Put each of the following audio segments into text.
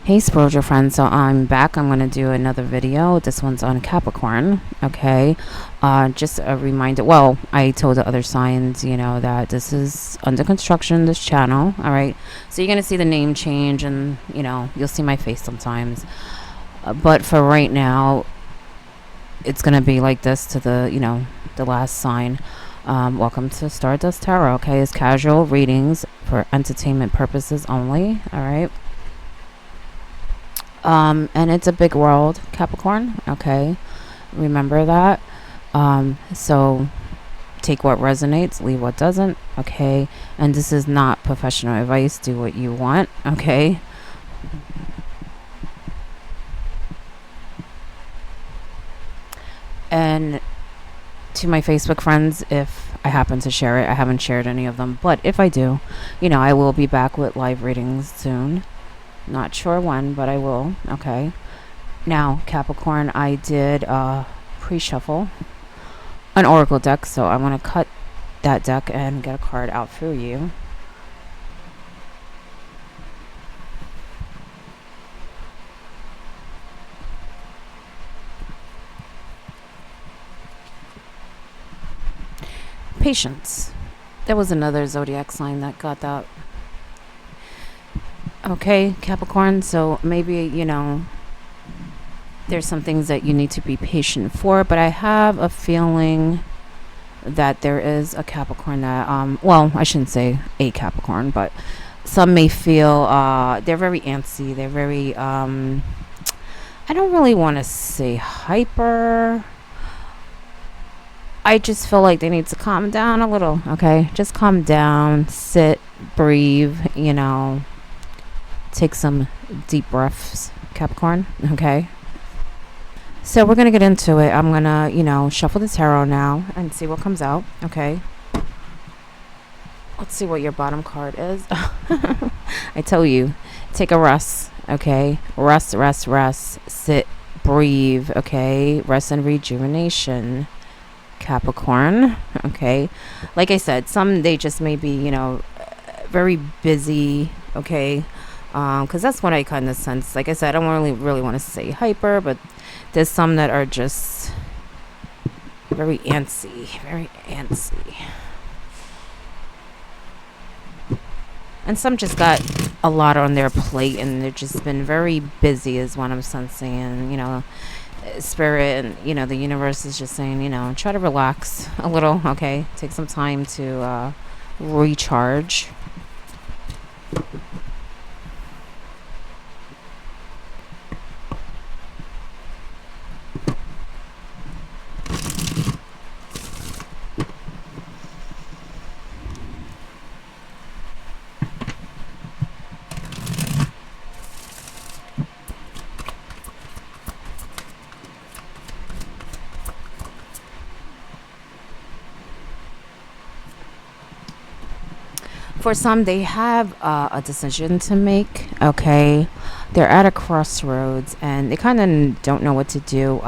Hey spiritual friends, so I'm back. I'm going to do another video. This one's on Capricorn. Okay, just a reminder. Well, I told the other signs, that this is under construction, this channel. All right, so you're going to see the name change, and you'll see my face sometimes, but for right now it's going to be like this to the last sign. Welcome to Stardust Tarot. Okay, it's casual readings for entertainment purposes only. All right. And it's a big world, Capricorn. Okay, remember that. So take what resonates, leave what doesn't. Okay, and this is not professional advice. Do what you want. Okay. And to my Facebook friends, if I happen to share it, I haven't shared any of them, but if I do, I will be back with live readings soon. Not sure when, but I will. Okay. Now, Capricorn, I did pre-shuffle an oracle deck, so I want to cut that deck and get a card out for you. Patience. There was another zodiac sign that got that. Okay, Capricorn, so maybe, there's some things that you need to be patient for, but I have a feeling that there is a Capricorn that, well, I shouldn't say a Capricorn, but some may feel, they're very antsy, they're very, I don't really want to say hyper. I just feel like they need to calm down a little, okay? Just calm down, sit, breathe, take some deep breaths, Capricorn. Okay, so we're gonna get into it. I'm gonna shuffle the tarot now and see what comes out. Okay, let's see what your bottom card is. I tell you, take a rest. Okay, rest, sit, breathe. Okay, rest and rejuvenation, Capricorn. Okay, like I said, some they just may be very busy. Okay, because that's what I kind of sense. Like I said, I don't really want to say hyper, but there's some that are just very antsy, and some just got a lot on their plate, and they've just been very busy, is what I'm sensing. And spirit and the universe is just saying, try to relax a little. Okay, take some time to recharge. For some, they have a decision to make. Okay, they're at a crossroads and they kind of don't know what to do.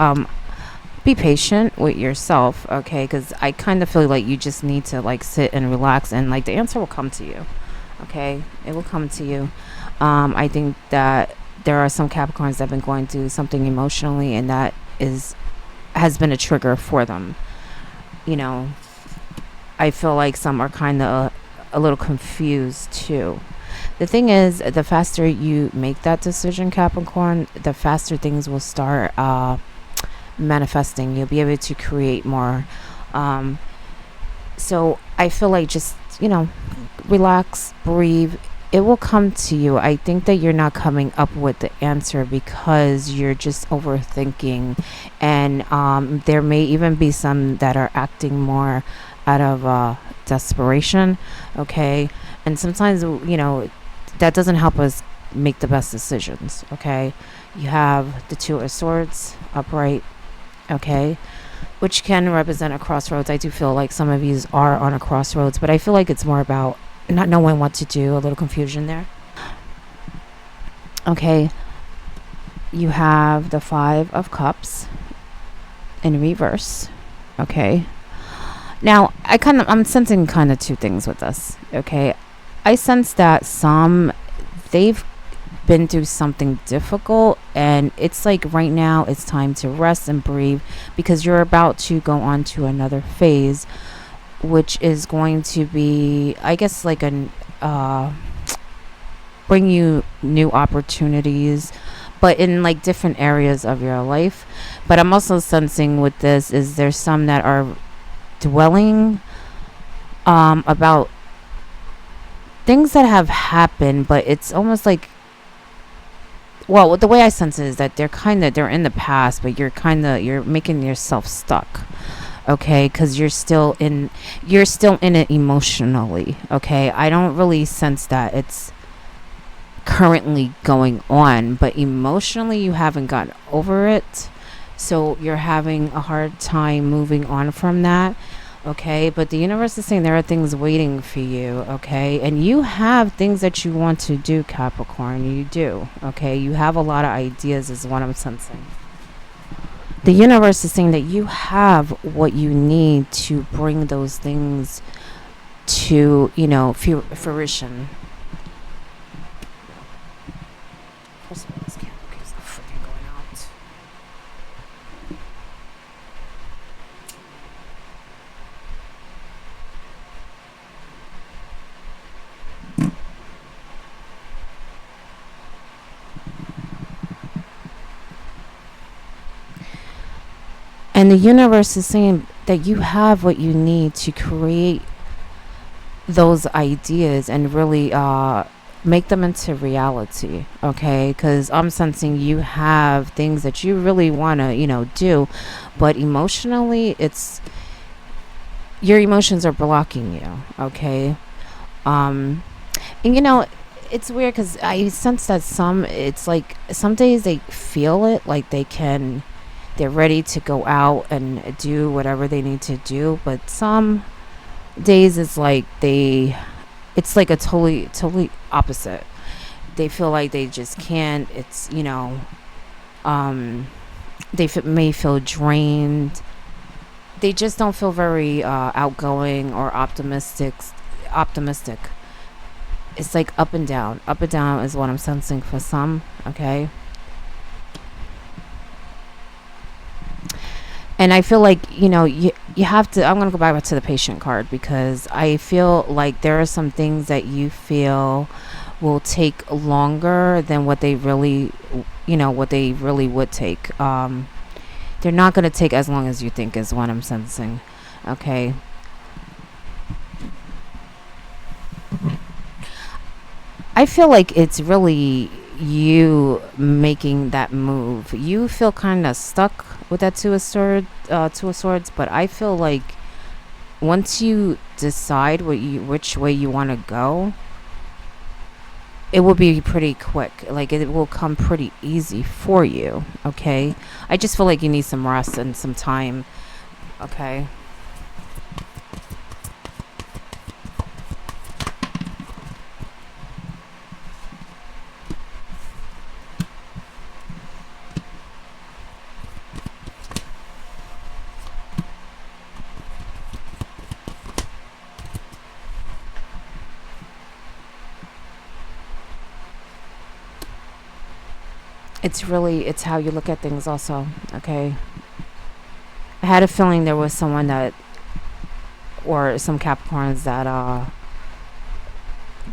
Be patient with yourself, okay? Because I kind of feel like you just need to sit and relax, and the answer will come to you. Okay, it will come to you. I think that there are some Capricorns that have been going through something emotionally, and that has been a trigger for them. I feel like some are kind of a little confused too. The thing is, the faster you make that decision, Capricorn, the faster things will start manifesting. You'll be able to create more. So I feel like just relax, breathe. It will come to you. I think that you're not coming up with the answer because you're just overthinking, and there may even be some that are acting more out of desperation. Okay, and sometimes that doesn't help us make the best decisions. Okay, you have the Two of Swords upright. Okay, which can represent a crossroads. I do feel like some of you are on a crossroads, but I feel like it's more about not knowing what to do, a little confusion there. Okay, you have the Five of Cups in reverse. Okay, now I'm sensing two things with this. Okay, I sense that some they've been through something difficult, and it's like right now it's time to rest and breathe, because you're about to go on to another phase, which is going to be, I guess, like an bring you new opportunities, but in like different areas of your life. But I'm also sensing with this is there's some that are dwelling about things that have happened, but it's almost like, well, the way I sense it is that they're in the past, but you're making yourself stuck, okay? Because you're still in it emotionally, okay? I don't really sense that it's currently going on, but emotionally you haven't gotten over it, so you're having a hard time moving on from that, okay? But the universe is saying there are things waiting for you, okay? And you have things that you want to do, Capricorn. You do, okay? You have a lot of ideas is what I'm sensing. The universe is saying that you have what you need to bring those things to, fruition. First of all, this candle keeps freaking going out. And the universe is saying that you have what you need to create those ideas and really make them into reality, okay? Because I'm sensing you have things that you really want to, do, but emotionally, your emotions are blocking you, okay? And it's weird because I sense that it's like some days they feel it, like they're ready to go out and do whatever they need to do, but some days it's like a totally opposite. They feel like they just can't. It's may feel drained. They just don't feel very outgoing or optimistic. It's like up and down. Up and down is what I'm sensing for some, okay? And I feel like, you have to, I'm going to go back to the patient card, because I feel like there are some things that you feel will take longer than what they really, would take. They're not going to take as long as you think is what I'm sensing. Okay. I feel like it's really you making that move. You feel kind of stuck with that two of swords, but I feel like once you decide which way you want to go, it will be pretty quick. Like it will come pretty easy for you, okay? I just feel like you need some rest and some time, okay? It's how you look at things also, okay? I had a feeling there was someone that, or some Capricorns that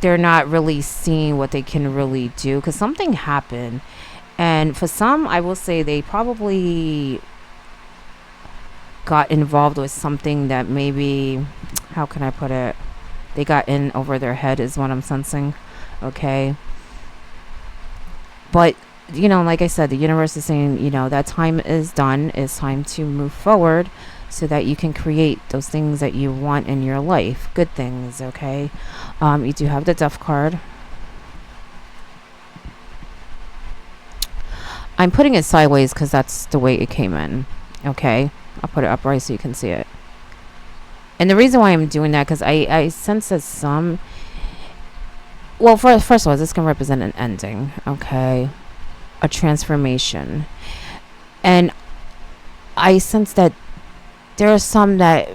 they're not really seeing what they can really do, because something happened. And for some, I will say they probably got involved with something that maybe, how can I put it, they got in over their head is what I'm sensing, okay? But like I said, the universe is saying, that time is done. It's time to move forward so that you can create those things that you want in your life. Good things, okay? You do have the Death card. I'm putting it sideways because that's the way it came in, okay? I'll put it upright so you can see it. And the reason why I'm doing that, because I sense that some... Well, first of all, this can represent an ending, okay? A transformation. And I sense that there are some that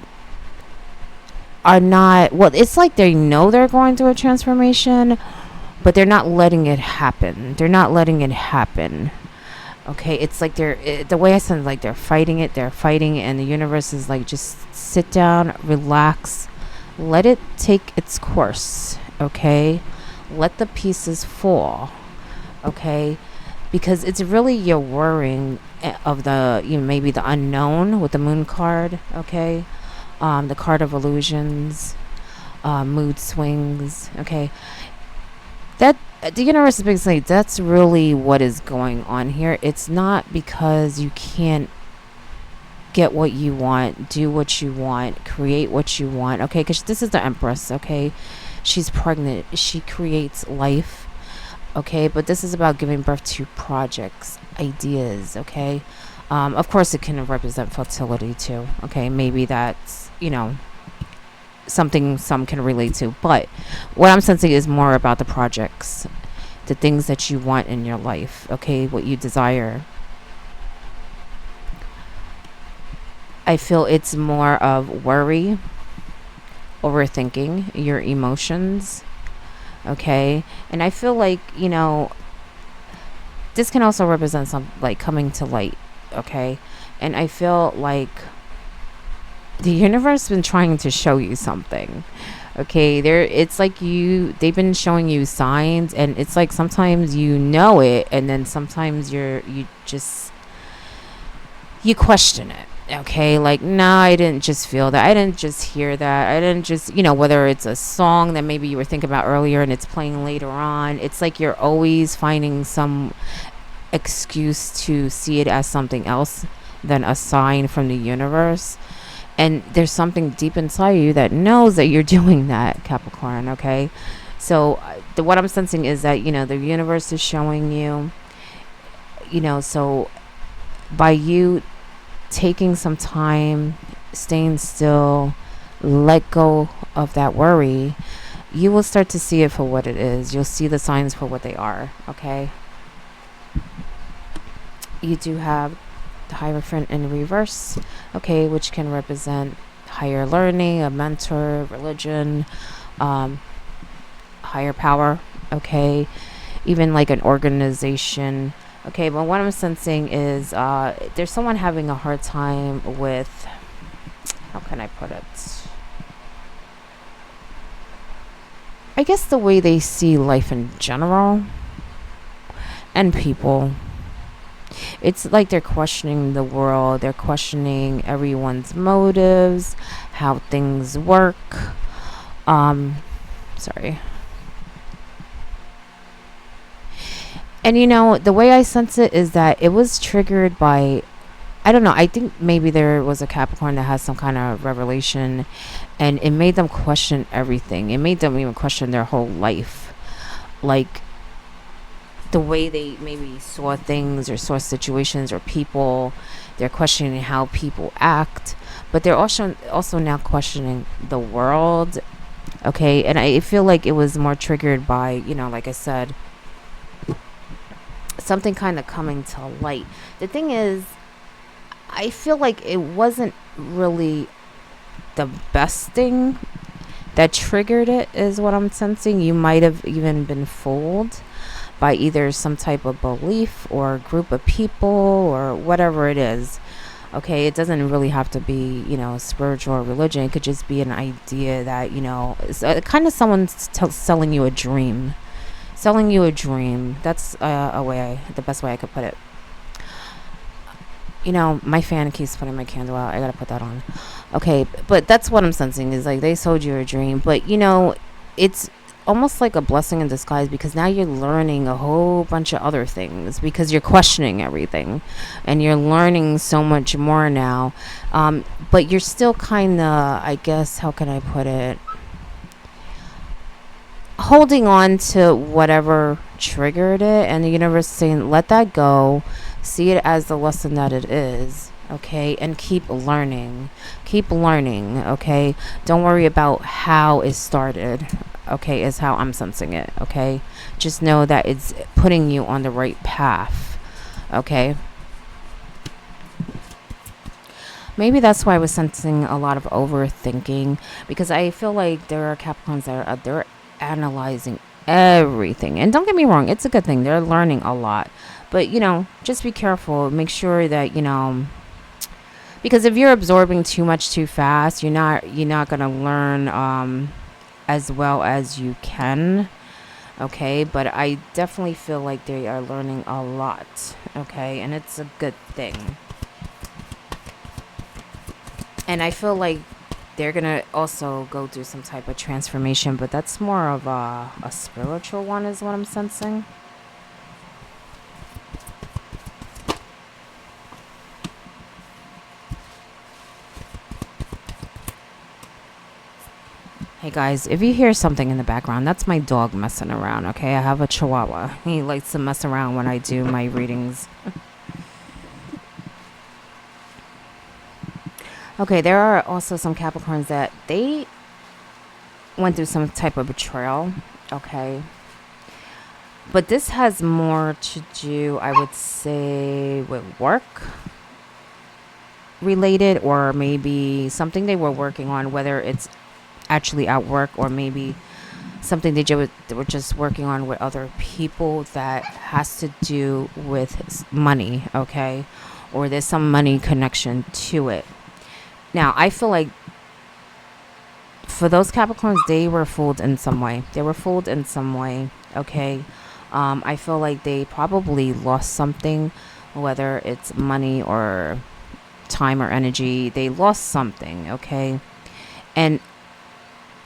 are not, well, it's like they know they're going through a transformation, but they're not letting it happen. They're not letting it happen. Okay, it's like the way I said, like they're fighting it. They're fighting it, and the universe is like, just sit down, relax, let it take its course. Okay, let the pieces fall. Okay, because it's really your worrying of the, maybe the unknown with the moon card. Okay, the card of illusions, mood swings. Okay, that the universe is basically, that's really what is going on here. It's not because you can't get what you want, do what you want, create what you want. Okay, because this is the Empress. Okay, she's pregnant, she creates life. Okay, but this is about giving birth to projects, ideas. Okay, of course it can represent fertility too. Okay, maybe that's, something some can relate to, but what I'm sensing is more about the projects, the things that you want in your life. Okay, what you desire. I feel it's more of worry, overthinking your emotions. Okay, and I feel like, this can also represent some, like, coming to light. Okay, and I feel like the universe has been trying to show you something. Okay, it's like they've been showing you signs, and it's like sometimes you know it, and then sometimes you question it. Okay, like, nah, I didn't just feel that, I didn't just hear that, I didn't just, whether it's a song that maybe you were thinking about earlier and it's playing later on. It's like you're always finding some excuse to see it as something else than a sign from the universe. And there's something deep inside you that knows that you're doing that, Capricorn. Okay, so what I'm sensing is that, the universe is showing you, so by you taking some time, staying still, let go of that worry, you will start to see it for what it is. You'll see the signs for what they are. Okay, you do have the Hierophant in reverse. Okay, which can represent higher learning, a mentor, religion, higher power. Okay, even like an organization. Okay, but what I'm sensing is there's someone having a hard time with, how can I put it, I guess the way they see life in general and people. It's like they're questioning the world, they're questioning everyone's motives, how things work. Sorry. And the way I sense it is that it was triggered by, I don't know, I think maybe there was a Capricorn that has some kind of revelation, and it made them question everything. It made them even question their whole life. Like, the way they maybe saw things or saw situations or people. They're questioning how people act, but they're also now questioning the world. Okay, and I feel like it was more triggered by, like I said, something kind of coming to light. The thing is, I feel like it wasn't really the best thing that triggered it, is what I'm sensing. You might have even been fooled by either some type of belief or group of people or whatever it is. Okay, it doesn't really have to be, spiritual or religion. It could just be an idea that, it's kind of someone selling you a dream. Selling you a dream. That's the best way I could put it. My fan keeps putting my candle out. I gotta put that on. Okay, but that's what I'm sensing, is like they sold you a dream. But, it's almost like a blessing in disguise, because now you're learning a whole bunch of other things, because you're questioning everything and you're learning so much more now. But you're still kind of, I guess, how can I put it, holding on to whatever triggered it, and the universe saying, let that go, see it as the lesson that it is. Okay, and keep learning. Okay, don't worry about how it started. Okay, is how I'm sensing it. Okay, just know that it's putting you on the right path. Okay, maybe that's why I was sensing a lot of overthinking, because I feel like there are Capricorns that are they're analyzing everything. And don't get me wrong, it's a good thing. They're learning a lot. But, just be careful. Make sure that, because if you're absorbing too much too fast, you're not going to learn as well as you can. Okay, but I definitely feel like they are learning a lot. Okay, and it's a good thing. And I feel like they're gonna also go through some type of transformation, but that's more of a spiritual one, is what I'm sensing. Hey guys, if you hear something in the background, that's my dog messing around. Okay, I have a Chihuahua. He likes to mess around when I do my readings. Okay, there are also some Capricorns that they went through some type of betrayal. Okay, but this has more to do, I would say, with work related, or maybe something they were working on, whether it's actually at work or maybe something they were just working on with other people that has to do with money. Okay, or there's some money connection to it. Now I feel like for those Capricorns, they were fooled in some way. Okay, I feel like they probably lost something, whether it's money or time or energy. They lost something. Okay, and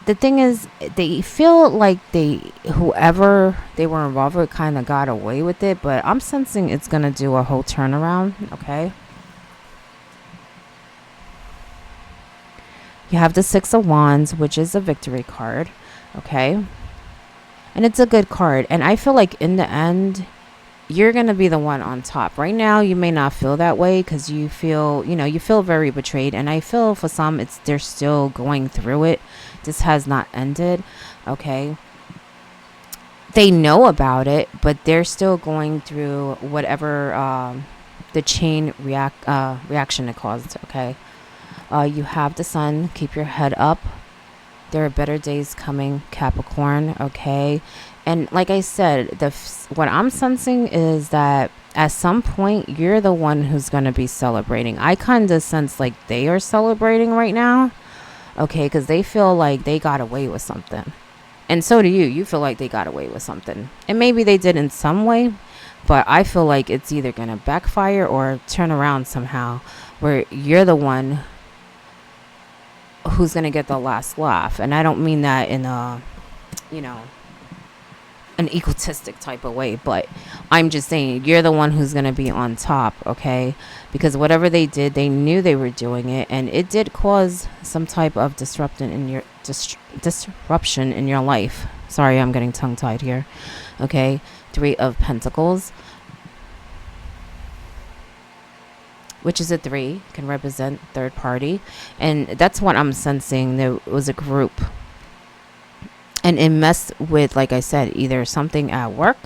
the thing is, they feel like whoever they were involved with kind of got away with it, but I'm sensing it's gonna do a whole turnaround. Okay, you have the Six of Wands, which is a victory card. Okay, and it's a good card, and I feel like in the end you're going to be the one on top. Right now you may not feel that way because you feel very betrayed, and I feel for some they're still going through it. This has not ended. Okay, they know about it, but they're still going through whatever the reaction it caused. Okay, you have the Sun. Keep your head up. There are better days coming, Capricorn. Okay, and like I said, what I'm sensing is that at some point you're the one who's going to be celebrating. I kind of sense like they are celebrating right now. Okay, because they feel like they got away with something, and so do you feel like they got away with something, and maybe they did in some way, but I feel like it's either going to backfire or turn around somehow, where you're the one who's going to get the last laugh. And I don't mean that in you know an egotistic type of way, but I'm just saying you're the one who's going to be on top. Okay, because whatever they did, they knew they were doing it, and it did cause some type of disruption in your life. Sorry, I'm getting tongue tied here. Okay, Three of Pentacles, which is a 3, can represent third party, and that's what I'm sensing. There was a group, and it messed with, like I said, either something at work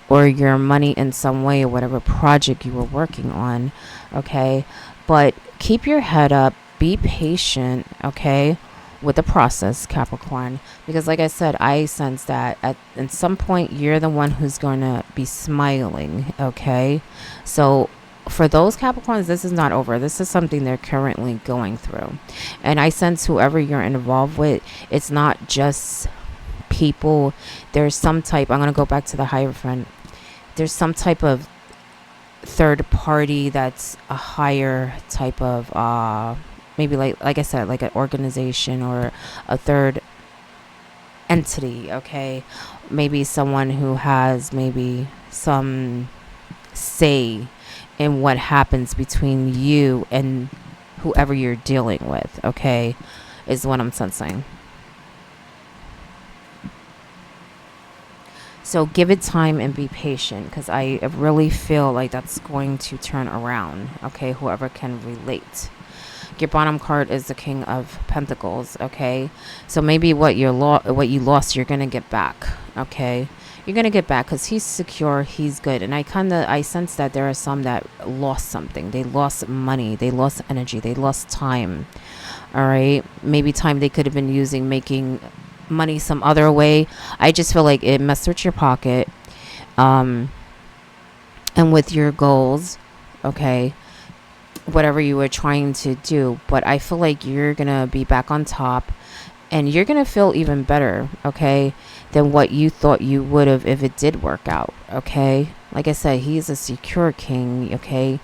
or your money in some way, or whatever project you were working on. Okay, but keep your head up, be patient. Okay, with the process, Capricorn, because like I said, I sense that at some point you're the one who's going to be smiling. Okay, so for those Capricorns, this is not over. This is something they're currently going through, and I sense whoever you're involved with, it's not just people. There's some type, I'm going to go back to the Hierophant, there's some type of third party that's a higher type of maybe like I said, like an organization or a third entity. Okay, maybe someone who has maybe some say in what happens between you and whoever you're dealing with. Okay, is what I'm sensing. So give it time and be patient, because I really feel like that's going to turn around. Okay, whoever can relate. Your bottom card is the King of Pentacles. Okay, so maybe what you lost, you're gonna get back. Okay, you're gonna get back because he's secure, he's good, and I sense that there are some that lost something. They lost money, they lost energy, they lost time. All right, maybe time they could have been using making money some other way. I just feel like it messed with your pocket, um, and with your goals, okay, whatever you were trying to do. But I feel like you're gonna be back on top, and you're gonna feel even better, okay, than what you thought you would have if it did work out, okay. Like I said, he's a secure king, okay.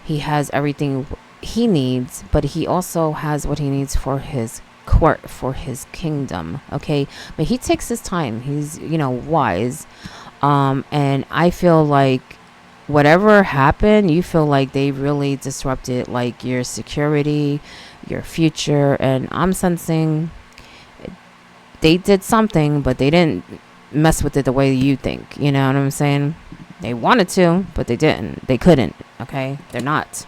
He has everything he needs, but he also has what he needs for his court, for his kingdom, okay. But he takes his time. He's, wise. And I feel like whatever happened, you feel like they really disrupted like your security, your future, and I'm sensing they did something, but they didn't mess with it the way you think. You know what I'm saying? They wanted to, but they didn't. They couldn't. Okay? They're not.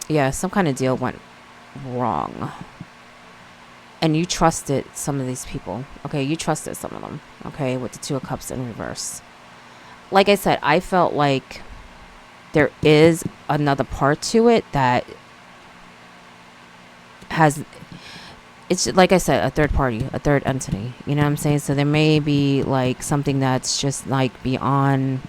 Yeah, some kind of deal went wrong. And you trusted some of these people. Okay? You trusted some of them. Okay? With the Two of Cups in reverse. Like I said, I felt like there is another part to it that has, it's like I said, a third party, a third entity. You know what I'm saying? So there may be like something that's just like beyond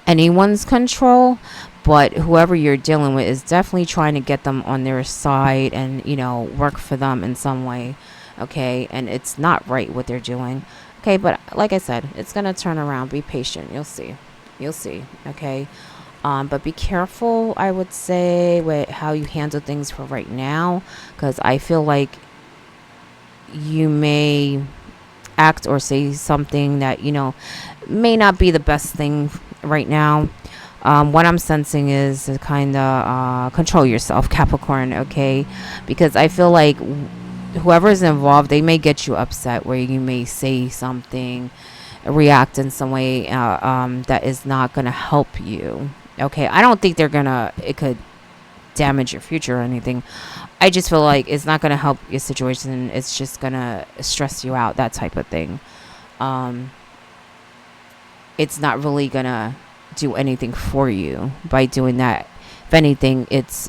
anyone's control, but whoever you're dealing with is definitely trying to get them on their side and, work for them in some way. Okay? And it's not right what they're doing. Okay? But like I said, it's going to turn around. Be patient. You'll see. You'll see. Okay? But be careful, I would say, with how you handle things for right now, because I feel like you may act or say something that, may not be the best thing right now. What I'm sensing is to kind of control yourself, Capricorn, okay? Because I feel like whoever is involved, they may get you upset where you may say something, react in some way that is not going to help you. Okay, I don't think it could damage your future or anything. I just feel like it's not going to help your situation. It's just going to stress you out, that type of thing. It's not really going to do anything for you by doing that. If anything, it's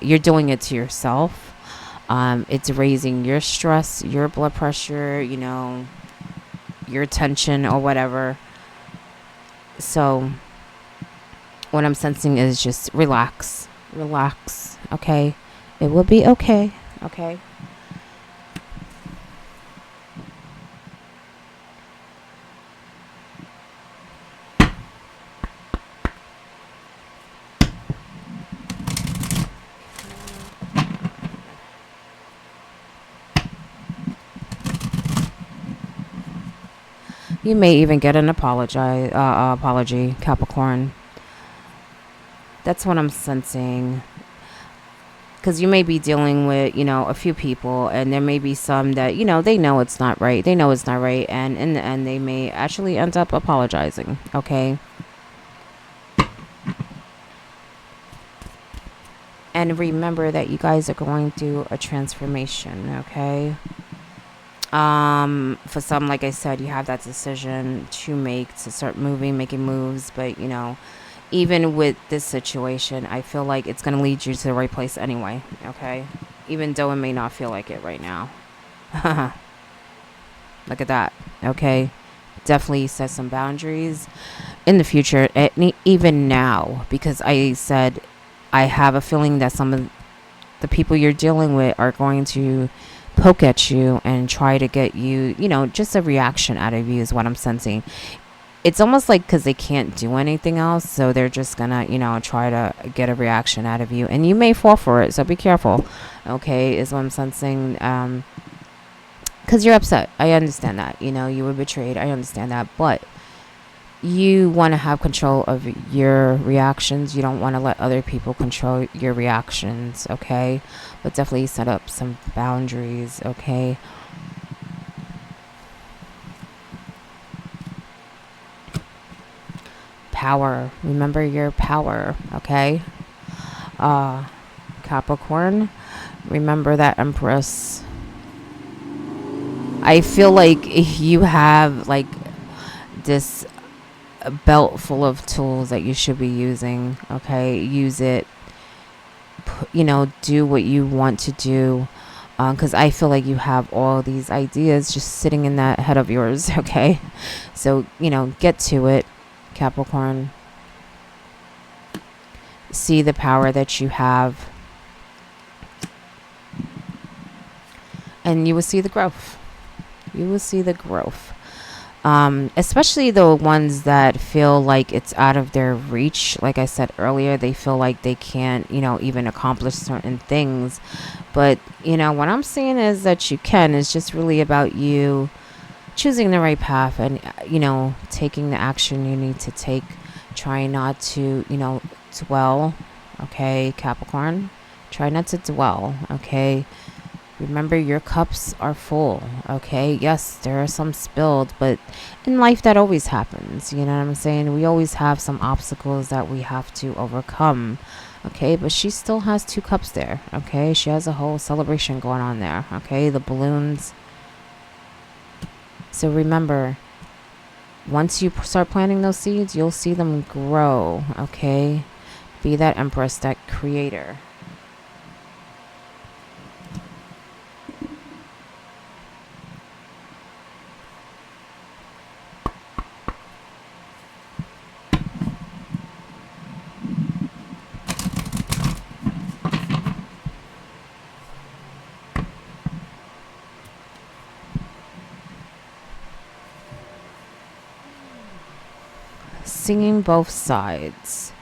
you're doing it to yourself. It's raising your stress, your blood pressure, your tension or whatever. So what I'm sensing is just relax. Relax. Okay? It will be okay. Okay? You may even get an apology, Capricorn. That's what I'm sensing. Because you may be dealing with, a few people, and there may be some that, they know it's not right. They know it's not right. And in the end, they may actually end up apologizing. Okay? And remember that you guys are going through a transformation. Okay? For some, like I said, you have that decision to make, to start making moves. But, even with this situation, I feel like it's going to lead you to the right place anyway, okay? Even though it may not feel like it right now. Look at that, okay? Definitely set some boundaries in the future, even now, because I said I have a feeling that some of the people you're dealing with are going to poke at you and try to get you, just a reaction out of you is what I'm sensing. It's almost like because they can't do anything else, so they're just gonna, try to get a reaction out of you, and you may fall for it. So be careful, okay? Is what I'm sensing. Because you're upset. I understand that. You were betrayed. I understand that, but you want to have control of your reactions. You don't want to let other people control your reactions, okay? But definitely set up some boundaries, okay? Power. Remember your power, okay? Capricorn, remember that Empress. I feel like you have like this belt full of tools that you should be using, okay? Use it do what you want to do. Because I feel like you have all these ideas just sitting in that head of yours, okay? So, get to it, Capricorn. See the power that you have, and you will see the growth. You will see the growth. Especially the ones that feel like it's out of their reach. Like I said earlier, they feel like they can't, even accomplish certain things. But, what I'm seeing is that you can. It's just really about you choosing the right path and, taking the action you need to take. Try not to, dwell. Okay, Capricorn? Try not to dwell. Okay? Remember, your cups are full, okay? Yes, there are some spilled, but in life that always happens. You know what I'm saying? We always have some obstacles that we have to overcome, okay? But she still has 2 cups there, okay? She has a whole celebration going on there, okay? The balloons. So remember, once you start planting those seeds, you'll see them grow, okay? Be that empress, that creator. Singing both sides.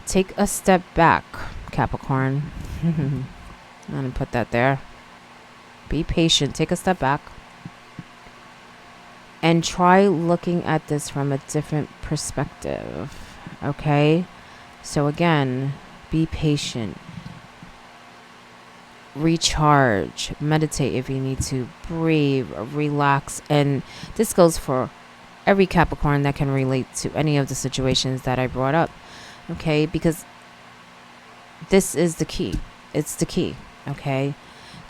Take a step back, Capricorn. I'm going to put that there. Be patient. Take a step back. And try looking at this from a different perspective. Okay? So again, be patient. Recharge. Meditate if you need to. Breathe. Relax. And this goes for every Capricorn that can relate to any of the situations that I brought up. Okay? Because this is the key. It's the key. Okay?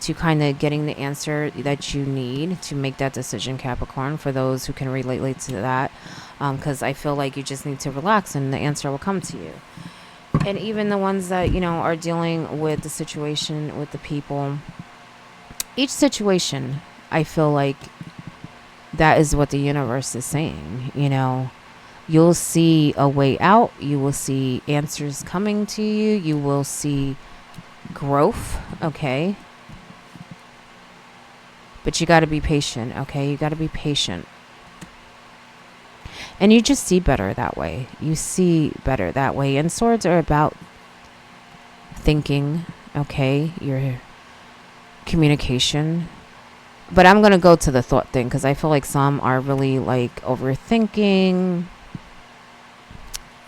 To kind of getting the answer that you need to make that decision, Capricorn, for those who can relate to that. Because I feel like you just need to relax and the answer will come to you. And even the ones that, are dealing with the situation with the people, each situation, I feel like that is what the universe is saying. You'll see a way out. You will see answers coming to you. You will see growth. Okay. But you got to be patient. Okay. You got to be patient. And you just see better that way. You see better that way. And swords are about thinking. Okay. Your communication. But I'm going to go to the thought thing because I feel like some are really like overthinking.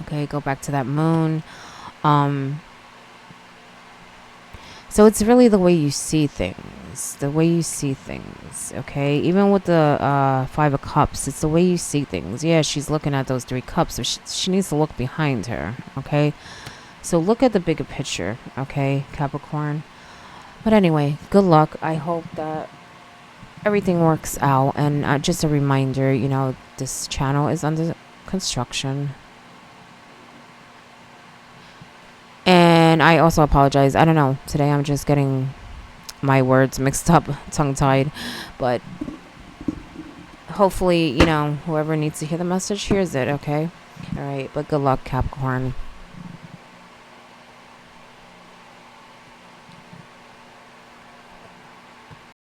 Okay, go back to that moon. So it's really the way you see things. The way you see things, okay? Even with the 5 of Cups, it's the way you see things. Yeah, she's looking at those 3 cups, but she needs to look behind her, okay? So look at the bigger picture, okay, Capricorn? But anyway, good luck. I hope that everything works out. And just a reminder, this channel is under construction. And I also apologize. I don't know. Today I'm just getting my words mixed up, tongue-tied. But hopefully, whoever needs to hear the message hears it, okay? All right. But good luck, Capricorn.